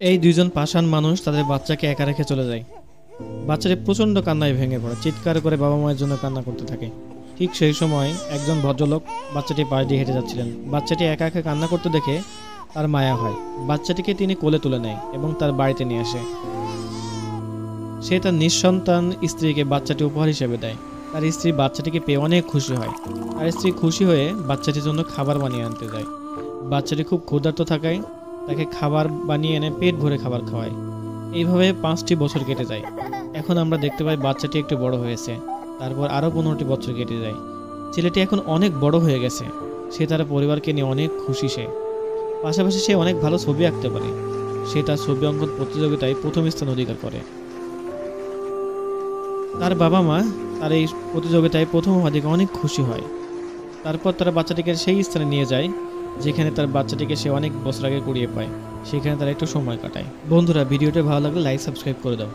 এই দুইজন পাষাণ মানুষ তাদের বাচ্চাকে একা রেখে চলে যায়। বাচ্চাটি প্রচণ্ড কান্নায় ভেঙে পড়ে, চিৎকার করে বাবা মায়ের জন্য কান্না করতে থাকে। ঠিক সেই সময় একজন ভদ্রলোক বাচ্চাটি পাশ দিয়ে হেঁটে যাচ্ছিলেন। বাচ্চাটি একা একা কান্না করতে দেখে তার মায়া হয়। বাচ্চাটিকে তিনি কোলে তুলে নেয় এবং তার বাড়িতে নিয়ে আসে। সে তার নিঃসন্তান স্ত্রীকে বাচ্চাটি উপহার হিসেবে দেয়। তার স্ত্রী বাচ্চাটিকে পেয়ে অনেক খুশি হয়। তার স্ত্রী খুশি হয়ে বাচ্চাটির জন্য খাবার বানিয়ে আনতে যায়। বাচ্চাটি খুব ক্ষুধার্ত থাকায় তাকে খাবার বানিয়ে এনে পেট ভরে খাবার খাওয়ায়। এইভাবে 5টি বছর কেটে যায়। এখন আমরা দেখতে পাই বাচ্চাটি একটু বড় হয়েছে। তারপর আরও 15টি বছর কেটে যায়। ছেলেটি এখন অনেক বড় হয়ে গেছে। সে তার পরিবারকে নিয়ে অনেক খুশি। পাশাপাশি সে অনেক ভালো ছবি আঁকতে পারে। সে তার ছবি অঙ্কন প্রতিযোগিতায় প্রথম স্থান অধিকার করে। তার বাবা মা তার এই প্রতিযোগিতায় প্রথম হওয়া দেখে অনেক খুশি হয়। তারপর তারা বাচ্চাটিকে সেই স্থানে নিয়ে যায় যেখানে তার বাচ্চাটিকে সে অনেক বছর আগে কুড়িয়ে পায়। সেখানে তারা একটু সময় কাটায়। বন্ধুরা, ভিডিওটা ভালো লাগলে লাইক সাবস্ক্রাইব করে দাও।